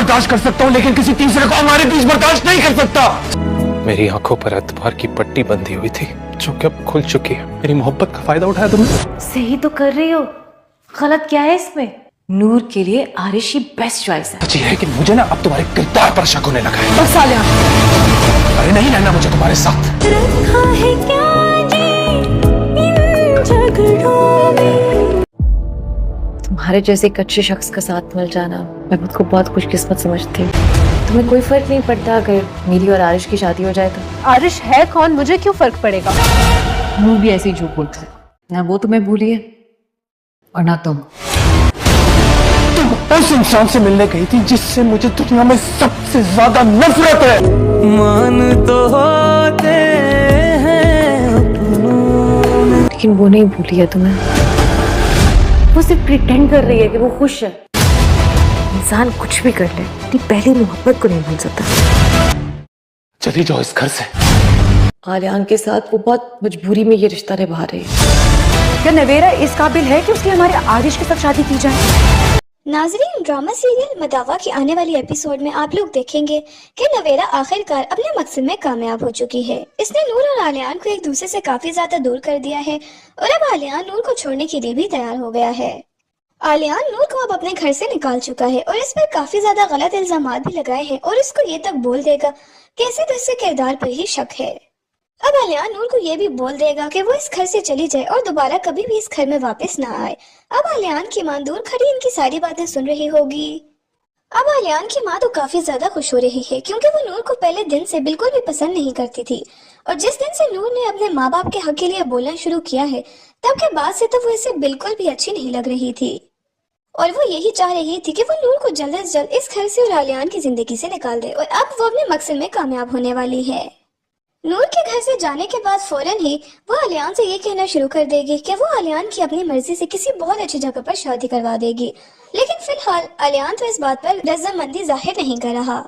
बर्दाश्त कर सकता हूँ, लेकिन किसी तीसरे को हमारे बीच बर्दाश्त नहीं कर सकता। मेरी आंखों पर एतबार की पट्टी बंधी हुई थी, जो कि अब खुल चुकी है। मेरी मोहब्बत का फायदा उठाया तुमने। सही तो कर रही हो, गलत क्या है इसमें? नूर के लिए आरिश ही बेस्ट चॉइस है। सच है कि मुझे ना अब तुम्हारे किरदार पर शक होने लगा है। बस आलिया, अरे नहीं रहना मुझे तुम्हारे साथ। रखा है क्या जी इन झगड़ों में। तुम्हारे जैसे एक अच्छे शख्स का साथ मिल जाना मैं खुद को बहुत खुशकिस्मत समझती हूँ। तुम्हें कोई फर्क नहीं पड़ता अगर मेरी और आरिश की शादी हो जाए तो। आरिश है कौन, मुझे क्यों फर्क पड़ेगा? मुंह भी ऐसे ही झूठ बोलता है। ना वो तुम्हें भूली है और ना तुम उस इंसान से मिलने गई थी जिससे मुझे दुनिया में सबसे ज्यादा नफरत है। मान तो होते हैं लेकिन वो नहीं भूली है तुम्हें। वो सिर्फ प्रिटेंड कर रही है कि वो खुश है। इंसान कुछ भी कर ले, अपनी पहली मोहब्बत को नहीं भूल सकता। चली जाओ इस घर से। आलियान के साथ वो बहुत मजबूरी में ये रिश्ता निभा रही है। क्या नवेरा इस काबिल है कि उसकी हमारे आरिश के साथ शादी की जाए? नाजरीन, ड्रामा सीरियल मदावा की आने वाली एपिसोड में आप लोग देखेंगे कि नवेरा आखिरकार अपने मकसद में कामयाब हो चुकी है। इसने नूर और आलियान को एक दूसरे से काफी ज्यादा दूर कर दिया है और अब आलियान नूर को छोड़ने के लिए भी तैयार हो गया है। आलियान नूर को अब अपने घर से निकाल चुका है और इस पर काफी ज्यादा गलत इल्जामात भी लगाए हैं और इसको ये तक बोल देगा कि इसे तो इसके किरदार पर ही शक है। अब आलियान नूर को ये भी बोल देगा कि वो इस घर से चली जाए और दोबारा कभी भी इस घर में वापस ना आए। अब आलियान की मां दूर खड़ी इनकी सारी बातें सुन रही होगी। अब आलियान की मां तो काफी ज्यादा खुश हो रही है क्योंकि वो नूर को पहले दिन से बिल्कुल भी पसंद नहीं करती थी और जिस दिन से नूर ने अपने माँ बाप के हक के लिए बोलना शुरू किया है तब के बाद से तो वो इसे बिल्कुल भी अच्छी नहीं लग रही थी और वो यही चाह रही थी कि वो नूर को जल्द से जल्द इस घर से और आलियान की जिंदगी से निकाल दे और अब वो अपने मकसद में कामयाब होने वाली है। नूर के घर से जाने के बाद फौरन ही वो आलियान से ये कहना शुरू कर देगी कि वो आलियान की अपनी मर्जी से किसी बहुत अच्छी जगह पर शादी करवा देगी, लेकिन फिलहाल आलियान तो इस बात पर रजामंदी जाहिर नहीं कर रहा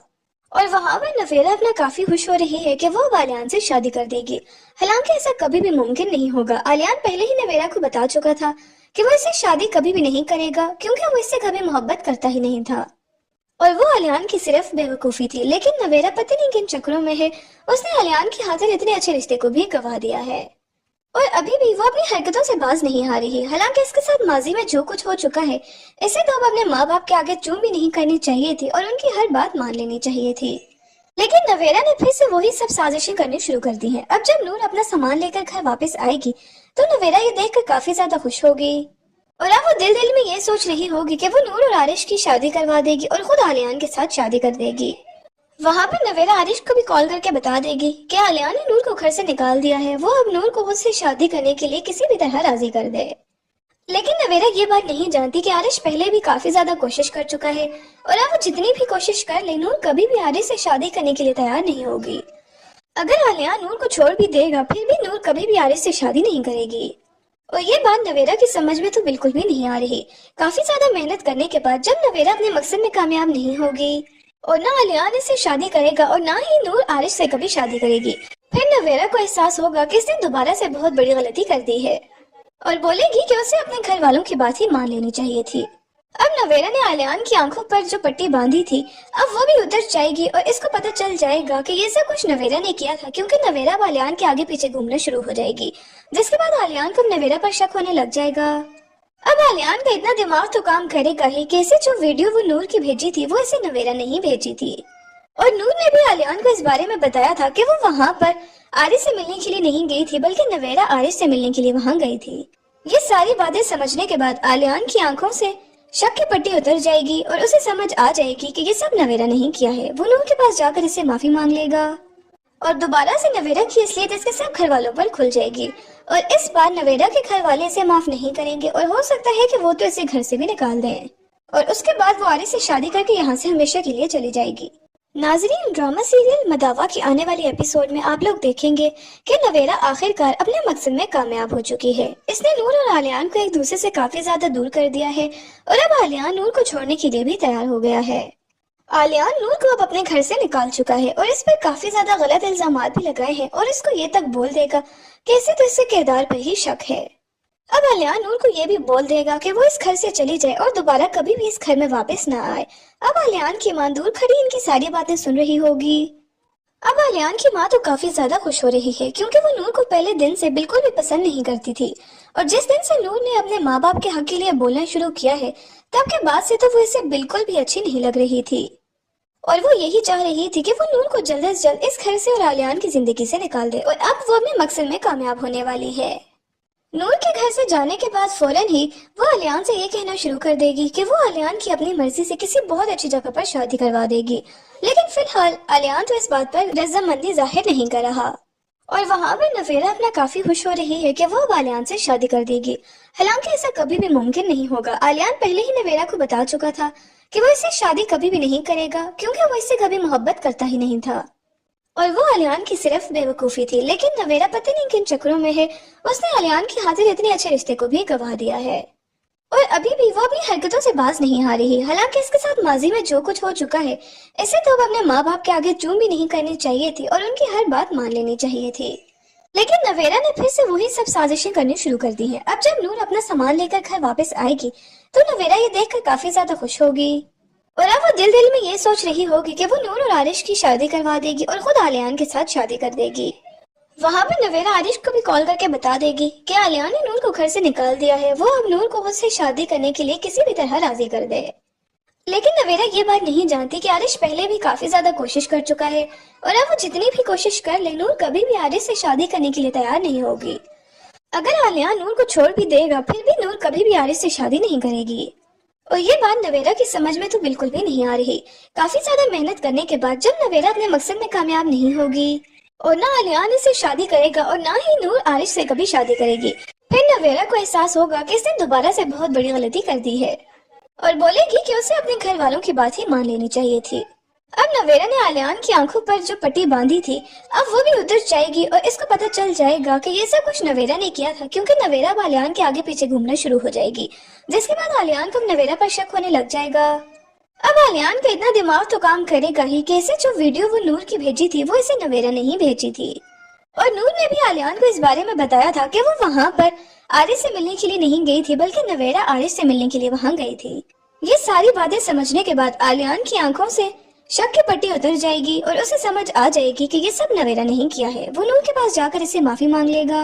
और वहाँ पर नवेरा अपना काफी खुश हो रही है कि वो अब आलियान से शादी कर देगी। हालांकि ऐसा कभी भी मुमकिन नहीं होगा। आलियान पहले ही नवेरा को बता चुका था कि वो इससे शादी कभी भी नहीं करेगा क्योंकि वो इससे कभी मोहब्बत करता ही नहीं था और वो आलियान की सिर्फ बेवकूफी थी। लेकिन नवेरा पता नहीं किन चक्रों में है, उसने आलियान की खातिर इतने अच्छे रिश्ते को भी गवा दिया है और अभी भी वो अपनी हरकतों से बाज नहीं आ रही। हालांकि इसके साथ माजी में जो कुछ हो चुका है इसे तो अब अपने माँ बाप के आगे चूं भी नहीं करनी चाहिए थी और उनकी हर बात मान लेनी चाहिए थी। लेकिन नवेरा ने फिर से वही सब साजिशें करनी शुरू कर दी हैं। अब जब नूर अपना सामान लेकर घर वापस आएगी तो नवेरा ये देखकर काफी ज्यादा खुश होगी और अब वो दिल दिल में ये सोच रही होगी कि वो नूर और आरिश की शादी करवा देगी और खुद आलियान के साथ शादी कर देगी। वहाँ पर नवेरा आरिश को भी कॉल करके बता देगी कि आलियान ने नूर को घर से निकाल दिया है, वो अब नूर को उससे शादी करने के लिए किसी भी तरह राजी कर दे। लेकिन नवेरा ये बात नहीं जानती कि आरिश पहले भी काफी ज्यादा कोशिश कर चुका है और अब वो जितनी भी कोशिश कर ले नूर कभी भी आरिश से शादी करने के लिए तैयार नहीं होगी। अगर आलियान नूर को छोड़ भी देगा फिर भी नूर कभी भी आरिश से शादी नहीं करेगी और ये बात नवेरा की समझ में तो बिल्कुल भी नहीं आ रही। काफी ज्यादा मेहनत करने के बाद जब नवेरा अपने मकसद में कामयाब नहीं होगी और ना आलियान इससे शादी करेगा और ना ही नूर आरिश से कभी शादी करेगी, फिर नवेरा को एहसास होगा कि इसने दोबारा से बहुत बड़ी गलती कर दी है और बोलेगी कि उसे अपने घर वालों की बात ही मान लेनी चाहिए थी। अब नवेरा ने आलियान की आंखों पर जो पट्टी बांधी थी अब वो भी उतर जाएगी और इसको पता चल जाएगा कि ये सब कुछ नवेरा ने किया था क्योंकि नवेरा अब आलियान के आगे पीछे घूमना शुरू हो जाएगी, जिसके बाद आलियान को नवेरा पर शक होने लग जाएगा। अब आलियान का इतना दिमाग तो काम करेगा ही कि इसे जो वीडियो वो नूर की भेजी थी वो इसे नवेरा नहीं भेजी थी और नूर ने भी आलियान को इस बारे में बताया था कि वो वहाँ पर आरिश से मिलने के लिए नहीं गई थी बल्कि नवेरा आरिश से मिलने के लिए वहाँ गई थी। ये सारी बातें समझने के बाद आलियान की आंखों से शक की पट्टी उतर जाएगी और उसे समझ आ जाएगी कि ये सब नवेरा नहीं किया है। वो नूर के पास जाकर इससे माफी मांग लेगा और दोबारा से नवेरा की असलियत इसके सब घर वालों पर खुल जाएगी और इस बार नवेरा के घर वाले इसे माफ नहीं करेंगे और हो सकता है कि वो तो इसे घर से भी निकाल दें और उसके बाद वो आरिश से शादी करके यहाँ से हमेशा के लिए चली जाएगी। नाजरीन, ड्रामा सीरियल मदावा की आने वाली एपिसोड में आप लोग देखेंगे कि नवेरा आखिरकार अपने मकसद में कामयाब हो चुकी है। इसने नूर और आलियान को एक दूसरे से काफी ज्यादा दूर कर दिया है और अब आलियान नूर को छोड़ने के लिए भी तैयार हो गया है। आलियान नूर को अब अपने घर से निकाल चुका है और इस पर काफी ज्यादा गलत इल्जामात भी लगाए हैं और इसको ये तक बोल देगा कि इसे तो इसके किरदार पर ही शक है। अब आलियान नूर को ये भी बोल देगा कि वो इस घर से चली जाए और दोबारा कभी भी इस घर में वापस ना आए। अब आलियान की मां दूर खड़ी इनकी सारी बातें सुन रही होगी। अब आलियान की मां तो काफी ज्यादा खुश हो रही है क्योंकि वो नूर को पहले दिन से बिल्कुल भी पसंद नहीं करती थी, और जिस दिन से नूर ने अपने माँ बाप के हक के लिए बोलना शुरू किया है तब के बाद से तो वो इसे बिल्कुल भी अच्छी नहीं लग रही थी, और वो यही चाह रही थी कि वो नूर को जल्द से जल्द इस घर से और आलियान की जिंदगी से निकाल दे, और अब वो अपने मकसद में कामयाब होने वाली है। नूर के घर से जाने के बाद फौरन ही वो आलियान से ये कहना शुरू कर देगी कि वो आलियान की अपनी मर्जी से किसी बहुत अच्छी जगह पर शादी करवा देगी, लेकिन फिलहाल आलियान तो इस बात पर रजामंदी जाहिर नहीं कर रहा, और वहाँ पर नवेरा अपना काफी खुश हो रही है कि वो अब आलियान से शादी कर देगी। हालांकि ऐसा कभी भी मुमकिन नहीं होगा। आलियान पहले ही नवेरा को बता चुका था कि वो इससे शादी कभी भी नहीं करेगा क्योंकि वो इससे कभी मोहब्बत करता ही नहीं था, और वो आलियान की सिर्फ बेवकूफी थी। लेकिन नवेरा पता नहीं किन चक्रों में है, उसने आलियान की खातिर इतने अच्छे रिश्ते को भी गवा दिया है, और अभी भी वो अपनी हरकतों से बाज नहीं आ रही। हालांकि इसके साथ माजी में जो कुछ हो चुका है इसे तो अब अपने माँ बाप के आगे चूम भी नहीं करनी चाहिए थी और उनकी हर बात मान लेनी चाहिए थी। लेकिन नवेरा ने फिर से वही सब साजिशें करनी शुरू कर दी हैं। अब जब नूर अपना सामान लेकर घर वापस आएगी तो नवेरा ये देखकर काफी ज्यादा खुश होगी, और अब वो दिल दिल में ये सोच रही होगी कि वो नूर और आरिश की शादी करवा देगी और खुद आलियान के साथ शादी कर देगी। वहाँ पर नवेरा आरिश को भी कॉल करके बता देगी कि आलियान ने नूर को घर से निकाल दिया है, वो अब नूर को उससे शादी करने के लिए किसी भी तरह राजी कर दे। लेकिन नवेरा ये बात नहीं जानती कि आरिश पहले भी काफी ज्यादा कोशिश कर चुका है, और अब वो जितनी भी कोशिश कर ले नूर कभी भी आरिश से शादी करने के लिए तैयार नहीं होगी। अगर आलियान नूर को छोड़ भी देगा फिर भी नूर कभी भी आरिश से शादी नहीं करेगी, और ये बात नवेरा की समझ में तो बिल्कुल भी नहीं आ रही। काफी ज्यादा मेहनत करने के बाद जब नवेरा अपने मकसद में कामयाब नहीं होगी और ना आलियान इससे शादी करेगा और ना ही नूर आरिश से कभी शादी करेगी, फिर नवेरा को एहसास होगा कि इसने दोबारा से बहुत बड़ी गलती कर दी है, और बोलेगी कि उसे अपने घर वालों की बात ही मान लेनी चाहिए थी। अब नवेरा ने आलियान की आंखों पर जो पट्टी बांधी थी अब वो भी उतर जाएगी, और इसको पता चल जाएगा कि ये सब कुछ नवेरा ने किया था, क्योंकि नवेरा अब आलियान के आगे पीछे घूमना शुरू हो जाएगी, जिसके बाद आलियान को नवेरा पर शक होने लग जाएगा। अब आलियान का इतना दिमाग तो काम करेगा ही कि इसे जो वीडियो वो नूर की भेजी थी वो इसे नवेरा ने ही भेजी थी, और नूर ने भी आलियान को इस बारे में बताया था कि वो वहाँ पर आरिश से मिलने के लिए नहीं गई थी बल्कि नवेरा आरिश से मिलने के लिए वहाँ गई थी। ये सारी बातें समझने के बाद आलियान की आंखों से शक की पट्टी उतर जाएगी और उसे समझ आ जाएगी कि ये सब नवेरा नहीं किया है। वो नूर के पास जाकर इसे माफी मांग लेगा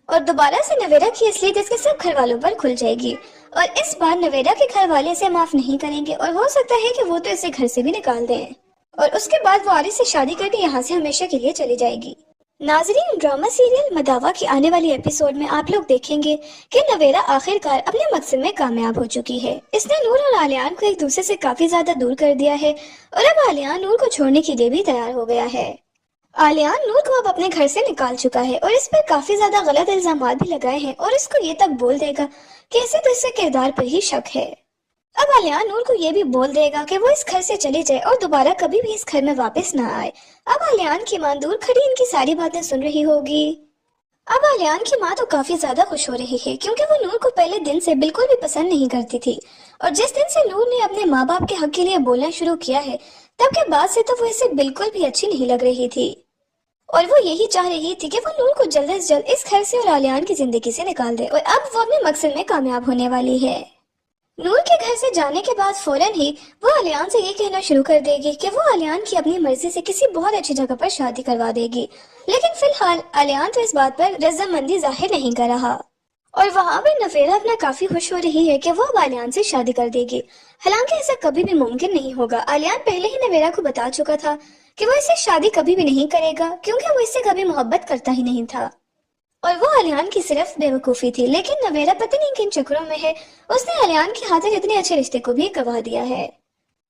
और दोबारा से नवेरा की असलियत इसके सब घर वालों पर खुल जाएगी, और इस बार नवेरा के घर वाले इसे माफ नहीं करेंगे और हो सकता है कि वो तो इसे घर से भी निकाल दें, और उसके बाद वो आरिश से शादी करके यहाँ से हमेशा के लिए चली जाएगी। नाजरीन, ड्रामा सीरियल मदावा की आने वाली एपिसोड में आप लोग देखेंगे कि नवेरा आखिरकार अपने मकसद में कामयाब हो चुकी है। इसने नूर और आलियान को एक दूसरे से काफी ज्यादा दूर कर दिया है, और अब आलियान नूर को छोड़ने के लिए भी तैयार हो गया है। आलियान नूर को अब अपने घर से निकाल चुका है और इस पर काफी ज्यादा गलत इल्जामात भी लगाए हैं, और इसको ये तक बोल देगा कि इसे तो इसके किरदार पर ही शक है। अब आलियान नूर को ये भी बोल देगा कि वो इस घर से चली जाए और दोबारा कभी भी इस घर में वापस ना आए। अब आलियान की मां दूर खड़ी इनकी सारी बातें सुन रही होगी। अब आलियान की मां तो काफी ज्यादा खुश हो रही है क्योंकि वो नूर को पहले दिन से बिल्कुल भी पसंद नहीं करती थी, और जिस दिन से नूर ने अपने माँ बाप के हक के लिए बोलना शुरू किया है तब के बाद से तो वो इसे बिल्कुल भी अच्छी नहीं लग रही थी, और वो यही चाह रही थी कि वो नूर को जल्द से जल्द इस घर से और आलियान की जिंदगी से निकाल दे, और अब वो अपने मकसद में कामयाब होने वाली है। नूर के घर से जाने के बाद फौरन ही वो आलियान से ये कहना शुरू कर देगी कि वो आलियान की अपनी मर्जी से किसी बहुत अच्छी जगह पर शादी करवा देगी, लेकिन फिलहाल आलियान तो इस बात पर रजामंदी जाहिर नहीं कर रहा, और वहाँ पर नवेरा अपना काफी खुश हो रही है कि वो अब आलियान से शादी कर देगी। हालांकि ऐसा कभी भी मुमकिन नहीं होगा। आलियान पहले ही नवेरा को बता चुका था कि वो इससे शादी कभी भी नहीं करेगा क्योंकि वो इससे कभी मोहब्बत करता ही नहीं था, और वो आलियान की सिर्फ बेवकूफी थी। लेकिन नवेरा पता नहीं किन चक्रों में है, उसने आलियान की खातिर इतने अच्छे रिश्ते को भी गवा दिया है,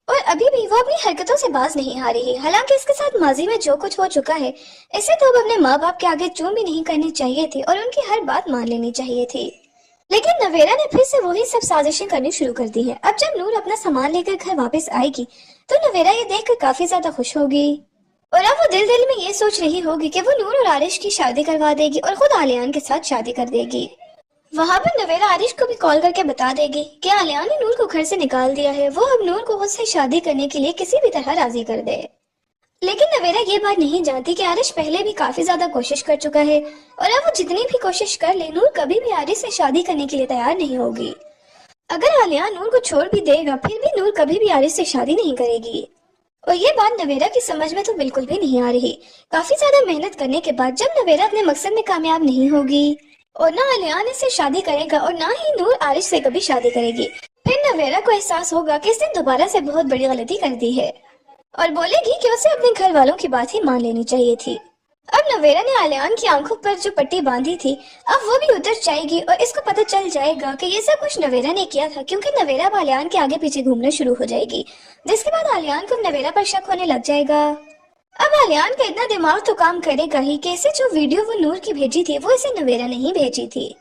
और अभी भी वो अपनी हरकतों से बाज नहीं आ रही। हालांकि इसके साथ माजी में जो कुछ हो चुका है इसे तो अब अपने माँ बाप के आगे चूम भी नहीं करनी चाहिए थी और उनकी हर बात मान लेनी चाहिए थी। लेकिन नवेरा ने फिर से वही सब साजिशें करनी शुरू कर दी है। अब जब नूर अपना सामान लेकर घर वापस आएगी तो नवेरा ये देखकर काफी ज्यादा खुश होगी, और अब वो दिल दिल में ये सोच रही होगी कि वो नूर और आरिश की शादी करवा देगी और खुद आलियान के साथ शादी कर देगी। वहाँ पर नवेरा आरिश को भी कॉल करके बता देगी कि आलियान ने नूर को घर से निकाल दिया है, वो अब नूर को उससे शादी करने के लिए किसी भी तरह राजी कर दे। लेकिन नवेरा ये बात नहीं जानती कि आरिश पहले भी काफी ज्यादा कोशिश कर चुका है और अब वो जितनी भी कोशिश कर ले, नूर कभी भी आरिश से शादी करने के लिए तैयार नहीं होगी। अगर आलिया नूर को छोड़ भी देगा, फिर भी नूर कभी भी आरिश से शादी नहीं करेगी। और ये बात नवेरा की समझ में तो बिल्कुल भी नहीं आ रही। काफी ज्यादा मेहनत करने के बाद जब नवेरा अपने मकसद में कामयाब नहीं होगी और ना आलियान इससे शादी करेगा और ना ही नूर आरिश से कभी शादी करेगी, फिर नवेरा को एहसास होगा कि इसने दोबारा से बहुत बड़ी गलती कर दी है और बोलेगी कि उसे अपने घर वालों की बात ही मान लेनी चाहिए थी। अब नवेरा ने आलियान की आंखों पर जो पट्टी बांधी थी, अब वो भी उतर जाएगी और इसको पता चल जाएगा कि ये सब कुछ नवेरा ने किया था, क्योंकि नवेरा अब आलियान के आगे पीछे घूमना शुरू हो जाएगी, जिसके बाद आलियान को नवेरा पर शक होने लग जाएगा। अब आलियान का इतना दिमाग तो काम करेगा ही कि इसे जो वीडियो वो नूर की भेजी थी, वो इसे नवेरा नहीं भेजी थी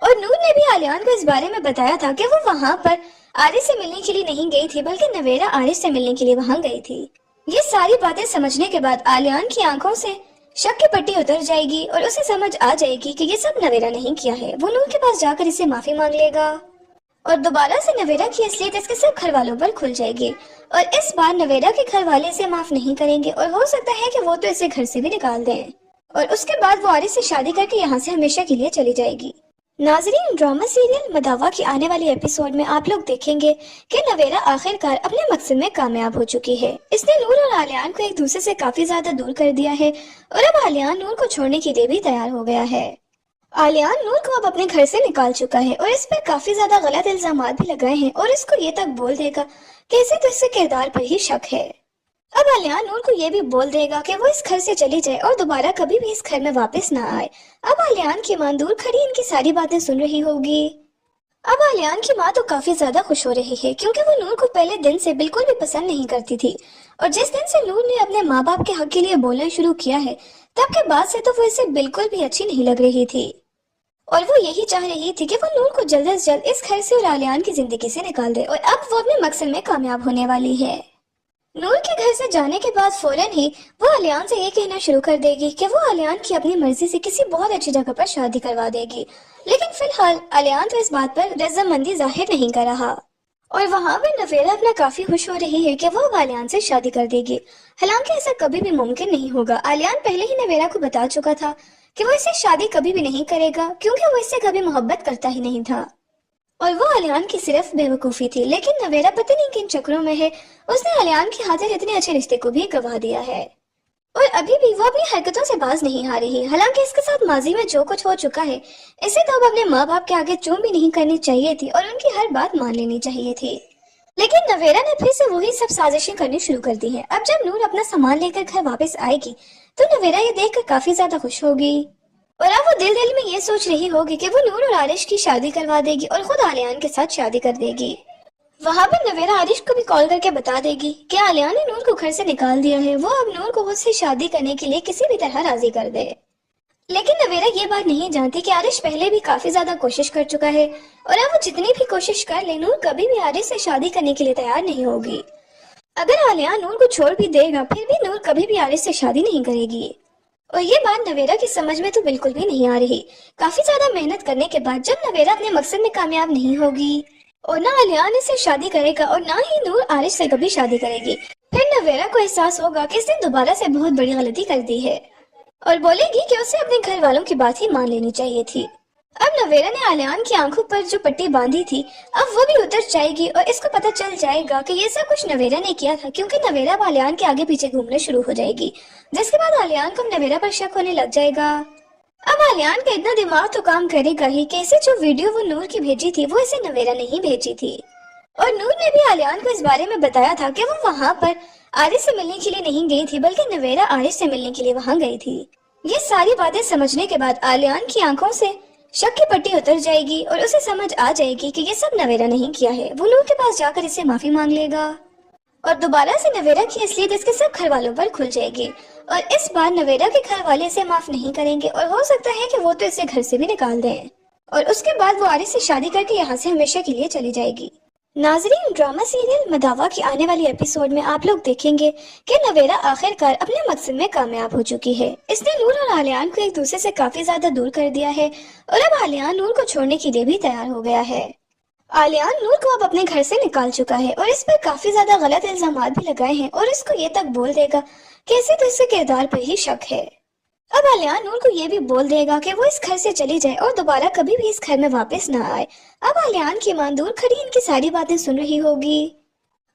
और नूर ने भी आलियान को इस बारे में बताया था कि वो वहाँ पर आरिश से मिलने के लिए नहीं गई थी, बल्कि नवेरा आरिश से मिलने के लिए वहाँ गई थी। ये सारी बातें समझने के बाद आलियान की आंखों से शक की पट्टी उतर जाएगी और उसे समझ आ जाएगी कि ये सब नवेरा नहीं किया है। वो नूर के पास जाकर इसे माफी मांग लेगा और दोबारा से नवेरा की असलियत इसके सब घर वालों पर खुल जाएगी और इस बार नवेरा के घर वाले इसे माफ नहीं करेंगे और हो सकता है कि वो तो इसे घर से भी निकाल दें और उसके बाद वो आरिश से शादी करके यहाँ से हमेशा के लिए चली जाएगी। नाजरीन, ड्रामा सीरियल मदावा की आने वाली एपिसोड में आप लोग देखेंगे कि नवेरा आखिरकार अपने मकसद में कामयाब हो चुकी है। इसने नूर और आलियान को एक दूसरे से काफी ज्यादा दूर कर दिया है और अब आलियान नूर को छोड़ने के लिए भी तैयार हो गया है। आलियान नूर को अब अपने घर से निकाल चुका है और इस पर काफी ज्यादा गलत इल्जामात भी लगाए हैं और इसको ये तक बोल देगा कि इसे तो इसके किरदार पर ही शक है। अब आलियान नूर को ये भी बोल देगा कि वो इस घर से चली जाए और दोबारा कभी भी इस घर में वापस ना आए। अब आलियान की मां दूर खड़ी इनकी सारी बातें सुन रही होगी। अब आलियान की मां तो काफी ज्यादा खुश हो रही है, क्योंकि वो नूर को पहले दिन से बिल्कुल भी पसंद नहीं करती थी और जिस दिन से नूर ने अपने माँ बाप के हक के लिए बोलना शुरू किया है, तब के बाद से तो वो इसे बिल्कुल भी अच्छी नहीं लग रही थी और वो यही चाह रही थी कि वो नूर को जल्द से जल्द इस घर से और आलियान की जिंदगी से निकाल दे और अब वो अपने मकसद में कामयाब होने वाली है। नूर के घर से जाने के बाद फौरन ही वो आलियान से ये कहना शुरू कर देगी कि वो आलियान की अपनी मर्जी से किसी बहुत अच्छी जगह पर शादी करवा देगी, लेकिन फिलहाल आलियान तो इस बात पर रजामंदी जाहिर नहीं कर रहा और वहाँ पर नवेरा अपना काफी खुश हो रही है कि वो अब आलियान से शादी कर देगी। हालांकि ऐसा कभी भी मुमकिन नहीं होगा। आलियान पहले ही नवेरा को बता चुका था कि वो इससे शादी कभी भी नहीं करेगा, क्योंकि वो इससे कभी मोहब्बत करता ही नहीं था और वो आलियान की सिर्फ बेवकूफी थी। लेकिन नवेरा पता नहीं किन चक्रों में है, उसने आलियान की खातिर इतने अच्छे रिश्ते को भी गवा दिया है और अभी भी वो अपनी हरकतों से बाज नहीं आ रही। हालांकि इसके साथ माजी में जो कुछ हो चुका है, इसे तो अब अपने माँ बाप के आगे चूम भी नहीं करनी चाहिए थी और उनकी हर बात मान लेनी चाहिए थी। लेकिन नवेरा ने फिर से वही सब साजिशें करनी शुरू कर दी है। अब जब नूर अपना सामान लेकर घर वापस आएगी तो नवेरा ये देखकर काफी ज्यादा खुश होगी और अब वो दिल में ये सोच रही होगी कि वो नूर और आरिश की शादी करवा देगी और खुद आलियान के साथ शादी कर देगी। वहाँ पर नवेरा आरिश को भी कॉल करके बता देगी कि आलियान ने नूर को घर से निकाल दिया है, वो अब नूर को उससे शादी करने के लिए किसी भी तरह राजी कर दे। लेकिन नवेरा ये बात नहीं जानती कि आरिश पहले भी काफी ज्यादा कोशिश कर चुका है और अब वो जितनी भी कोशिश कर ले, नूर कभी भी आरिश से शादी करने के लिए तैयार नहीं होगी। अगर आलियान नूर को छोड़ भी देगा, फिर भी नूर कभी भी आरिश से शादी नहीं करेगी और ये बात नवेरा की समझ में तो बिल्कुल भी नहीं आ रही। काफी ज्यादा मेहनत करने के बाद जब नवेरा अपने मकसद में कामयाब नहीं होगी और ना आलियान इससे शादी करेगा और ना ही नूर आरिश से कभी शादी करेगी, फिर नवेरा को एहसास होगा कि इसने दोबारा से बहुत बड़ी गलती कर दी है और बोलेगी कि उसे अपने घर वालों की बात ही मान लेनी चाहिए थी। अब नवेरा ने आलियान की आंखों पर जो पट्टी बांधी थी, अब वो भी उतर जाएगी और इसको पता चल जाएगा कि ये सब कुछ नवेरा ने किया था, क्योंकि नवेरा आलियान के आगे पीछे घूमना शुरू हो जाएगी, जिसके बाद आलियान को नवेरा पर शक होने लग जाएगा। अब आलियान का इतना दिमाग तो काम करेगा ही कि इसे जो वीडियो वो नूर की भेजी थी, वो इसे नवेरा नहीं भेजी थी और नूर ने भी आलियान को इस बारे में बताया था कि वो वहाँ पर आरिश से मिलने के लिए नहीं गई थी, बल्कि नवेरा आरिश से मिलने के लिए वहाँ गई थी। ये सारी बातें समझने के बाद आलियान की आंखों से शक की पट्टी उतर जाएगी और उसे समझ आ जाएगी कि ये सब नवेरा नहीं किया है। वो नूर के पास जाकर इससे माफी मांग लेगा और दोबारा से नवेरा की असलियत इसके सब घर वालों पर खुल जाएगी और इस बार नवेरा के घर वाले इसे माफ नहीं करेंगे और हो सकता है कि वो तो इसे घर से भी निकाल दें और उसके बाद वो आरिश से शादी करके यहाँ से हमेशा के लिए चली जाएगी। नाजरीन, ड्रामा सीरियल मदावा की आने वाली एपिसोड में आप लोग देखेंगे कि नवेरा आखिरकार अपने मकसद में कामयाब हो चुकी है। इसने नूर और आलियान को एक दूसरे से काफी ज्यादा दूर कर दिया है और अब आलियान नूर को छोड़ने के लिए भी तैयार हो गया है। आलियान नूर को अब अपने घर से निकाल चुका है और इस पर काफी ज्यादा गलत इल्जामात भी लगाए हैं और इसको ये तक बोल देगा कैसे तो इसके किरदार पर ही शक है। अब आलियान नूर को ये भी बोल देगा कि वो इस घर से चली जाए और दोबारा कभी भी इस घर में वापस ना आए। अब आलियान की मां दूर खड़ी इनकी सारी बातें सुन रही होगी।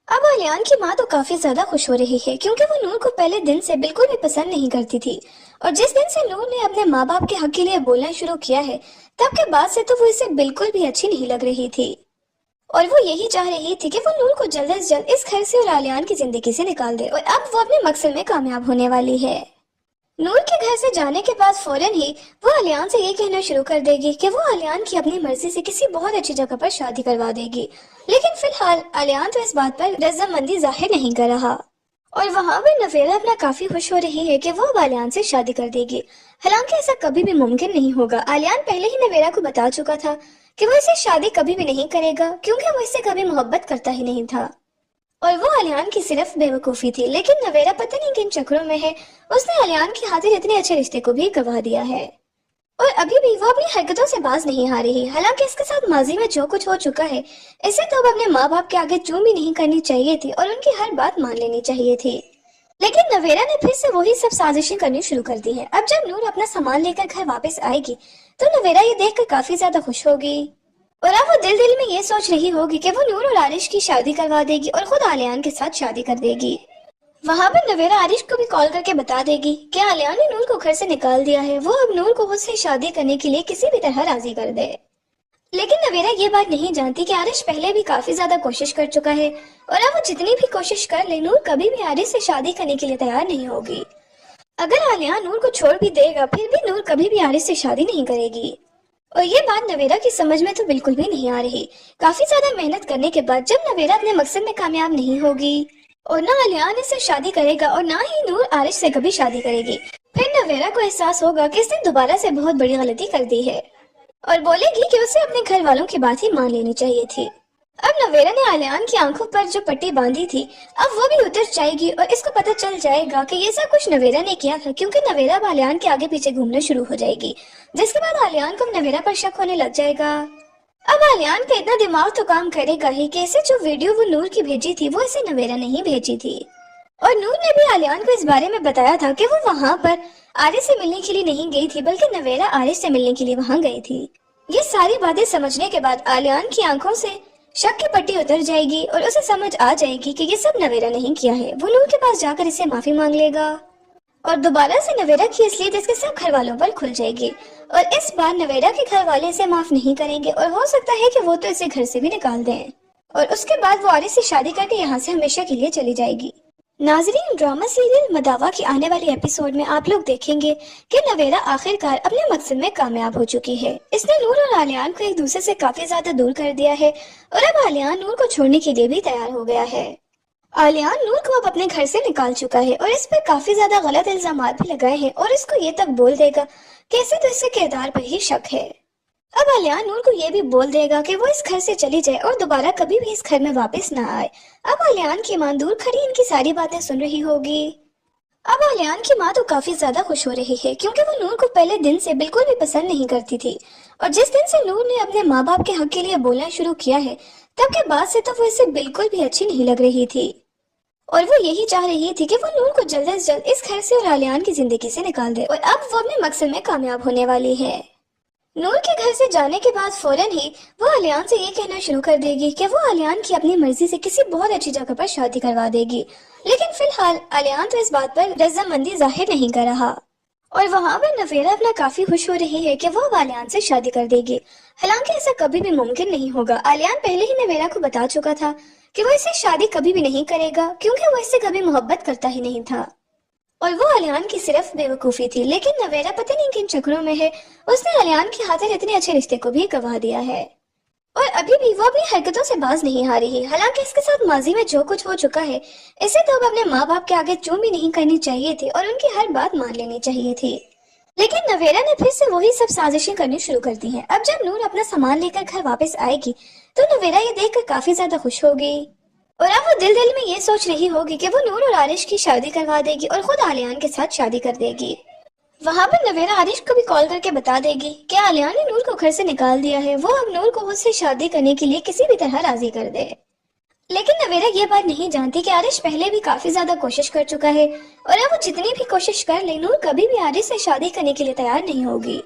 अब आलियान की मां तो काफी ज्यादा खुश हो रही है क्योंकि वो नूर को पहले दिन से बिल्कुल भी पसंद नहीं करती थी, और जिस दिन से नूर ने अपने माँ बाप के हक के लिए बोलना शुरू किया है तब के बाद से तो वो इसे बिल्कुल भी अच्छी नहीं लग रही थी, और वो यही चाह रही थी कि वो नूर को जल्द से जल्द इस घर से और आलियान की जिंदगी से निकाल दे, और अब वो अपने मकसद में कामयाब होने वाली है। नूर के घर से जाने के बाद फौरन ही वो आलियान से ये कहना शुरू कर देगी कि वो आलियान की अपनी मर्जी से किसी बहुत अच्छी जगह पर शादी करवा देगी, लेकिन फिलहाल आलियान तो इस बात पर रजामंदी जाहिर नहीं कर रहा, और वहाँ पर नवेरा अपना काफी खुश हो रही है कि वो अब आलियान से शादी कर देगी। हालांकि ऐसा कभी भी मुमकिन नहीं होगा। आलियान पहले ही नवेरा को बता चुका था कि वो इसे शादी कभी भी नहीं करेगा क्योंकि वो इससे कभी मोहब्बत करता ही नहीं था, और वो आलियान की सिर्फ बेवकूफी थी। लेकिन नवेरा पता नहीं किन चक्रों में है, उसने आलियान की खातिर इतने अच्छे रिश्ते को भी गवा दिया है, और अभी भी वो अपनी हरकतों से बाज नहीं आ रही। हालांकि इसके साथ माजी में जो कुछ हो चुका है इसे तो अब अपने माँ बाप के आगे चूं भी नहीं करनी चाहिए थी और उनकी हर बात मान लेनी चाहिए थी। लेकिन नवेरा ने फिर से वही सब साजिशें करनी शुरू कर दी है। अब जब नूर अपना सामान लेकर घर वापस आएगी तो नवेरा ये देखकर काफी ज्यादा खुश होगी, और अब वो दिल दिल में ये सोच रही होगी कि वो नूर और आरिश की शादी करवा देगी और खुद आलियान के साथ शादी कर देगी। वहाँ पर नवेरा आरिश को भी कॉल करके बता देगी कि आलियान ने नूर को घर से निकाल दिया है, वो अब नूर को उससे शादी करने के लिए किसी भी तरह राजी कर दे। लेकिन नवेरा ये बात नहीं जानती कि आरिश पहले भी काफी ज्यादा कोशिश कर चुका है, और अब वो जितनी भी कोशिश कर ले नूर कभी भी आरिश से शादी करने के लिए तैयार नहीं होगी। अगर आलियान नूर को छोड़ भी देगा फिर भी नूर कभी भी आरिश से शादी नहीं करेगी, और ये बात नवेरा की समझ में तो बिल्कुल भी नहीं आ रही। काफी ज्यादा मेहनत करने के बाद जब नवेरा अपने मकसद में कामयाब नहीं होगी और ना आलियान इससे शादी करेगा और ना ही नूर आरिश से कभी शादी करेगी, फिर नवेरा को एहसास होगा कि इसने दोबारा से बहुत बड़ी गलती कर दी है, और बोलेगी कि उसे अपने घर वालों की बात ही मान लेनी चाहिए थी। अब नवेरा ने आलियान की आंखों पर जो पट्टी बांधी थी अब वो भी उतर जाएगी, और इसको पता चल जाएगा कि ये सब कुछ नवेरा ने किया था, क्योंकि नवेरा अब आलियान के आगे पीछे घूमना शुरू हो जाएगी, जिसके बाद आलियान को नवेरा पर शक होने लग जाएगा। अब आलियान का इतना दिमाग तो काम करेगा ही कि इसे जो वीडियो वो नूर की भेजी थी वो इसे नवेरा नहीं भेजी थी, और नूर ने भी आलियान को इस बारे में बताया था कि वो वहाँ पर आरिश से मिलने के लिए नहीं गई थी, बल्कि नवेरा आरिश से मिलने के लिए वहाँ गई थी। ये सारी बातें समझने के बाद आलियान की आंखों से शक की पट्टी उतर जाएगी और उसे समझ आ जाएगी कि ये सब नवेरा नहीं किया है। वो नूर के पास जाकर इसे माफी मांग लेगा, और दोबारा से नवेरा की असलियत इसके सब घर वालों पर खुल जाएगी, और इस बार नवेरा के घर वाले इसे माफ नहीं करेंगे, और हो सकता है कि वो तो इसे घर से भी निकाल दें, और उसके बाद वो आरिश से शादी करके यहाँ से हमेशा के लिए चली जाएगी। नाजरीन, ड्रामा सीरियल मदावा की आने वाली एपिसोड में आप लोग देखेंगे कि नवेरा आखिरकार अपने मकसद में कामयाब हो चुकी है। इसने नूर और आलियान को एक दूसरे से काफी ज्यादा दूर कर दिया है, और अब आलियान नूर को छोड़ने के लिए भी तैयार हो गया है। आलियान नूर को अब अपने घर से निकाल चुका है, और इस पर काफी ज्यादा गलत इल्जाम भी लगाए हैं, और इसको ये तक बोल देगा कैसे तो इसके किरदार पर ही शक है। अब आलियान नूर को ये भी बोल देगा कि वो इस घर से चली जाए और दोबारा कभी भी इस घर में वापस ना आए। अब आलियान की मां दूर खड़ी इनकी सारी बातें सुन रही होगी। अब आलियान की मां तो काफी ज्यादा खुश हो रही है क्योंकि वो नूर को पहले दिन से बिल्कुल भी पसंद नहीं करती थी, और जिस दिन से नूर ने अपने माँ बाप के हक के लिए बोलना शुरू किया है तब के बाद से तो वो इसे बिल्कुल भी अच्छी नहीं लग रही थी, और वो यही चाह रही थी कि वो नूर को जल्द से जल्द इस घर से और आलियान की जिंदगी से निकाल दे, और अब वो अपने मकसद में कामयाब होने वाली है। नूर के घर से जाने के बाद फौरन ही वो आलियान से ये कहना शुरू कर देगी कि वो आलियान की अपनी मर्जी से किसी बहुत अच्छी जगह पर शादी करवा देगी, लेकिन फिलहाल आलियान तो इस बात पर रजामंदी जाहिर नहीं कर रहा, और वहाँ पर नवेरा अपना काफी खुश हो रही है कि वो अब आलियान से शादी कर देगी। हालांकि ऐसा कभी भी मुमकिन नहीं होगा। आलियान पहले ही नवेरा को बता चुका था कि वो इससे शादी कभी भी नहीं करेगा क्योंकि वो इससे कभी मोहब्बत करता ही नहीं था, और वो आलियान की सिर्फ बेवकूफी थी। लेकिन नवेरा पता नहीं किन चक्रों में है, उसने आलियान की खातिर इतने अच्छे रिश्ते को भी गवा दिया है, और अभी भी वो अपनी हरकतों से बाज नहीं आ रही। हालांकि इसके साथ माजी में जो कुछ हो चुका है इसे तो अब अपने माँ बाप के आगे चूं भी नहीं करनी चाहिए थी, और उनकी हर बात मान लेनी चाहिए थी। लेकिन नवेरा ने फिर से वही सब साजिशें करनी शुरू कर दी हैं। अब जब नूर अपना सामान लेकर घर वापस आएगी तो नवेरा ये देखकर काफी ज्यादा खुश होगी, और अब वो दिल दिल में ये सोच रही होगी कि वो नूर और आरिश की शादी करवा देगी और खुद आलियान के साथ शादी कर देगी। वहाँ पर नवेरा आरिश को भी कॉल करके बता देगी कि आलियान ने नूर को घर से निकाल दिया है, वो अब नूर को उससे शादी करने के लिए किसी भी तरह राजी कर दे। लेकिन नवेरा ये बात नहीं जानती कि आरिश पहले भी काफी ज्यादा कोशिश कर चुका है और अब वो जितनी भी कोशिश कर ले, नूर कभी भी आरिश से शादी करने के लिए तैयार नहीं होगी।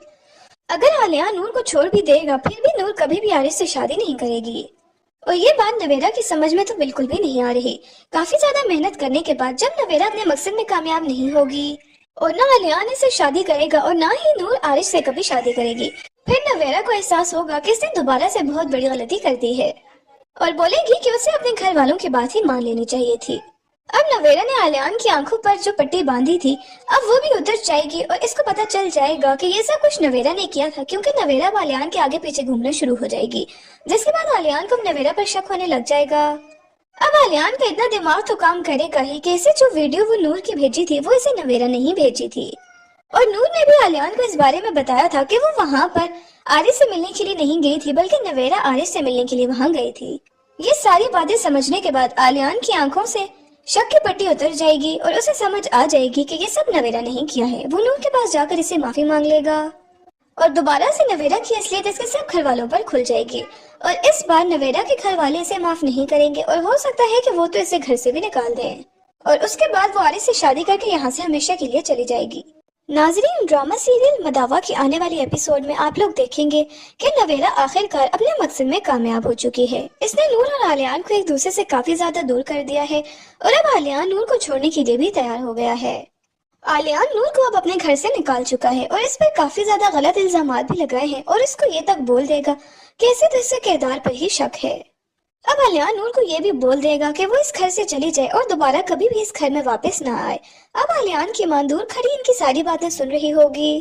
अगर आलिया नूर को छोड़ भी देगा, फिर भी नूर कभी भी आरिश से शादी नहीं करेगी। और ये बात नवेरा की समझ में तो बिल्कुल भी नहीं आ रही। काफी ज्यादा मेहनत करने के बाद जब नवेरा अपने मकसद में कामयाब नहीं होगी और ना आलियान इससे शादी करेगा और ना ही नूर आरिश से कभी शादी करेगी, फिर नवेरा को एहसास होगा कि इसने दोबारा से बहुत बड़ी गलती कर दी है और बोलेगी कि उसे अपने घर वालों की बात ही मान लेनी चाहिए थी। अब नवेरा ने आलियान की आंखों पर जो पट्टी बांधी थी, अब वो भी उतर जाएगी और इसको पता चल जाएगा कि ये सब कुछ नवेरा ने किया था, क्योंकि नवेरा अब आलियान के आगे पीछे घूमना शुरू हो जाएगी, जिसके बाद आलियान को नवेरा पर शक होने लग जाएगा। अब आलियान का इतना दिमाग तो काम करेगा ही कि इसे जो वीडियो वो नूर की भेजी थी, वो इसे नवेरा नहीं भेजी थी। और नूर ने भी आलियान को इस बारे में बताया था कि वो वहाँ पर आरिश से मिलने के लिए नहीं गई थी, बल्कि नवेरा आरिश से मिलने के लिए वहाँ गई थी। ये सारी बातें समझने के बाद आलियान की आंखों से शक की पट्टी उतर जाएगी और उसे समझ आ जाएगी कि ये सब नवेरा नहीं किया है। वो नूर के पास जाकर इसे माफी मांग लेगा और दोबारा से नवेरा की असलियत इसके सब घर वालों पर खुल जाएगी और इस बार नवेरा के घर वाले इसे माफ नहीं करेंगे और हो सकता है कि वो तो इसे घर से भी निकाल दें और उसके बाद वो आरिश से शादी करके यहाँ से हमेशा के लिए चली जाएगी। नाजरीन, ड्रामा सीरियल मदावा की आने वाली एपिसोड में आप लोग देखेंगे कि नवेरा आखिरकार अपने मकसद में कामयाब हो चुकी है। इसने नूर और आलियान को एक दूसरे से काफी ज्यादा दूर कर दिया है और अब आलियान नूर को छोड़ने के लिए भी तैयार हो गया है। आलियान नूर को अब अपने घर से निकाल चुका है और इस पर काफी ज्यादा गलत इल्जामात भी लगाए हैं और इसको ये तक बोल देगा कि इसे तो इसके किरदार पर ही शक है। अब आलियान नूर को ये भी बोल देगा कि वो इस घर से चली जाए और दोबारा कभी भी इस घर में वापस ना आए। अब आलियान की मां दूर खड़ी इनकी सारी बातें सुन रही होगी।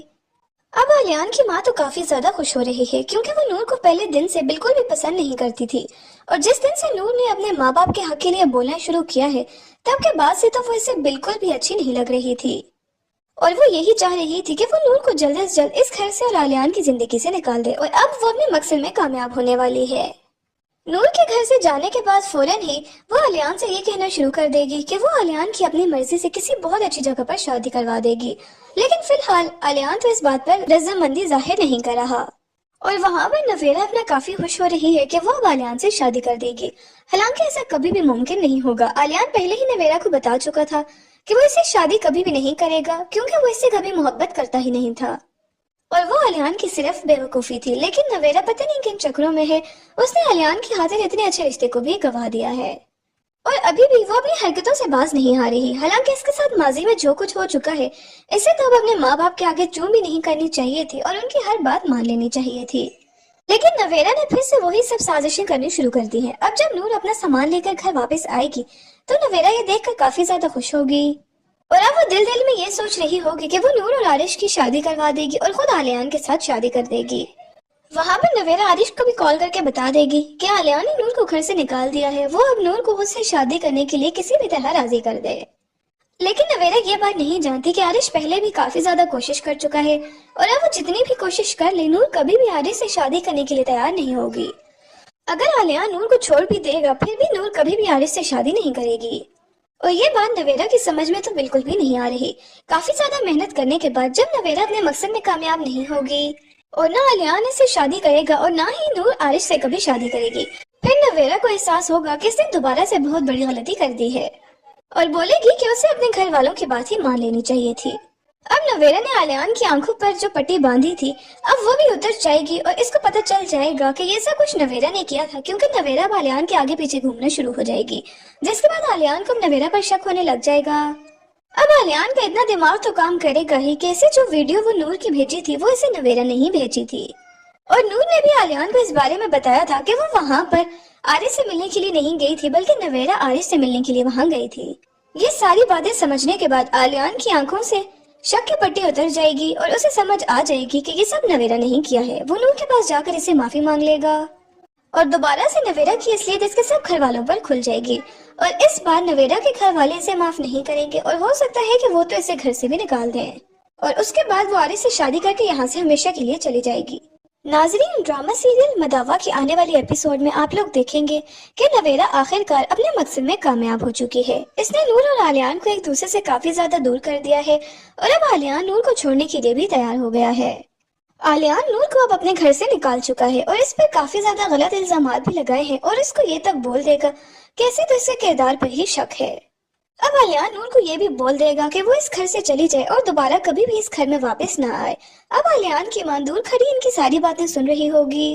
अब आलियान की मां तो काफी ज्यादा खुश हो रही है, क्योंकि वो नूर को पहले दिन से बिल्कुल भी पसंद नहीं करती थी और जिस दिन से नूर ने अपने माँ बाप के हक के लिए बोलना शुरू किया है, तब के बाद से तो वो इसे बिल्कुल भी अच्छी नहीं लग रही थी और वो यही चाह रही थी कि वो नूर को जल्द से जल्द इस घर से और आलियान की जिंदगी से निकाल दे और अब वो अपने मकसद में कामयाब होने वाली है। नूर के घर से जाने के बाद फौरन ही वो आलियान से ये कहना शुरू कर देगी कि वो आलियान की अपनी मर्जी से किसी बहुत अच्छी जगह पर शादी करवा देगी, लेकिन फिलहाल आलियान तो इस बात पर रजामंदी जाहिर नहीं कर रहा और वहाँ पर नवेरा अपना काफी खुश हो रही है कि वो अब आलियान से शादी कर देगी। हालांकि ऐसा कभी भी मुमकिन नहीं होगा। आलियान पहले ही नवेरा को बता चुका था कि वो इससे शादी कभी भी नहीं करेगा, क्योंकि वो इससे कभी मोहब्बत करता ही नहीं था और वो आलियान की सिर्फ बेवकूफी थी। लेकिन नवेरा पता नहीं किन चक्रों में है, उसने आलियान की खातिर इतने अच्छे रिश्ते को भी गवा दिया है और अभी भी वो अपनी हरकतों से बाज नहीं आ रही। हालांकि इसके साथ माजी में जो कुछ हो चुका है, इसे तो अब अपने माँ बाप के आगे चूं भी नहीं करनी चाहिए थी और उनकी हर बात मान लेनी चाहिए थी। लेकिन नवेरा ने फिर से वही सब साजिशें करनी शुरू कर दी हैं। अब जब नूर अपना सामान लेकर घर वापस आएगी तो नवेरा ये देखकर काफी ज्यादा खुश होगी और अब वो दिल दिल में ये सोच रही होगी कि वो नूर और आरिश की शादी करवा देगी और खुद आलियान के साथ शादी कर देगी। वहाँ पर नवेरा आरिश को भी कॉल करके बता देगी कि आलियान ने नूर को घर से निकाल दिया है, वो अब नूर को उससे शादी करने के लिए किसी भी तरह राजी कर दे। लेकिन नवेरा ये बात नहीं जानती कि आरिश पहले भी काफी ज्यादा कोशिश कर चुका है और अब वो जितनी भी कोशिश कर ले, नूर कभी भी आरिश से शादी करने के लिए तैयार नहीं होगी। अगर आलियान नूर को छोड़ भी देगा, फिर भी नूर कभी भी आरिश से शादी नहीं करेगी और ये बात नवेरा की समझ में तो बिल्कुल भी नहीं आ रही। काफी ज्यादा मेहनत करने के बाद जब नवेरा अपने मकसद में कामयाब नहीं होगी और ना आलियान इससे शादी करेगा और ना ही नूर आरिश से कभी शादी करेगी, फिर नवेरा को एहसास होगा कि इसने दोबारा से बहुत बड़ी गलती कर दी है और बोलेगी कि उसे अपने घर वालों की बात ही मान लेनी चाहिए थी। अब नवेरा ने आलियान की आंखों पर जो पट्टी बांधी थी, अब वो भी उतर जाएगी और इसको पता चल जाएगा कि ये सब कुछ नवेरा ने किया था, क्योंकि नवेरा अब आलियान के आगे पीछे घूमना शुरू हो जाएगी, जिसके बाद आलियान को नवेरा पर शक होने लग जाएगा। अब आलियान का इतना दिमाग तो काम करेगा ही कि इसे जो वीडियो वो नूर की भेजी थी, वो इसे नवेरा नहीं भेजी थी और नूर ने भी आलियान को इस बारे में बताया था कि वो वहाँ पर आरिश से मिलने के लिए नहीं गई थी, बल्कि नवेरा आरिश से मिलने के लिए वहाँ गई थी। ये सारी बातें समझने के बाद आलियान की आंखों से शक की पट्टी उतर जाएगी और उसे समझ आ जाएगी कि ये सब नवेरा नहीं किया है। वो नूर के पास जाकर इसे माफी मांग लेगा और दोबारा से नवेरा की असलियत इसके सब घर वालों पर खुल जाएगी और इस बार नवेरा के घर वाले इसे माफ नहीं करेंगे और हो सकता है कि वो तो इसे घर से भी निकाल दें और उसके बाद वो आरिश से शादी करके यहाँ से हमेशा के लिए चली जाएगी। नाजरीन, ड्रामा सीरियल मदावा की आने वाली एपिसोड में आप लोग देखेंगे कि नवेरा आखिरकार अपने मकसद में कामयाब हो चुकी है। इसने नूर और आलियान को एक दूसरे से काफी ज्यादा दूर कर दिया है और अब आलियान नूर को छोड़ने के लिए भी तैयार हो गया है। आलियान नूर को अब अपने घर से निकाल चुका है और इस पर काफी ज्यादा गलत इल्जामात भी लगाए हैं और इसको ये तक बोल देगा कैसे तो इसके किरदार पर ही शक है। अब आलियान नूर को ये भी बोल देगा कि वो इस घर से चली जाए और दोबारा कभी भी इस घर में वापस ना आए। अब आलियान की मां दूर खड़ी इनकी सारी बातें सुन रही होगी।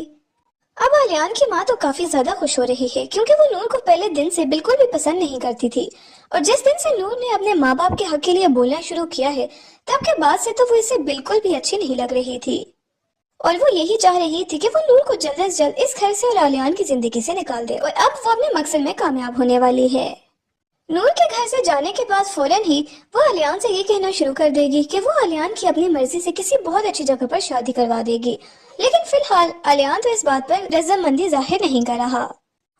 अब आलियान की मां तो काफी ज्यादा खुश हो रही है क्योंकि वो नूर को पहले दिन से बिल्कुल भी पसंद नहीं करती थी, और जिस दिन से नूर ने अपने माँ बाप के हक के लिए बोलना शुरू किया है तब के बाद से तो वो इसे बिल्कुल भी अच्छी नहीं लग रही थी, और वो यही चाह रही थी कि वो नूर को जल्द से जल्द इस घर से और आलियान की जिंदगी से निकाल दे, और अब वो अपने मकसद में कामयाब होने वाली है। नूर के घर से जाने के बाद फौरन ही वो आलियान से ये कहना शुरू कर देगी कि वो आलियान की अपनी मर्जी से किसी बहुत अच्छी जगह पर शादी करवा देगी, लेकिन फिलहाल आलियान तो इस बात पर रजामंदी जाहिर नहीं कर रहा,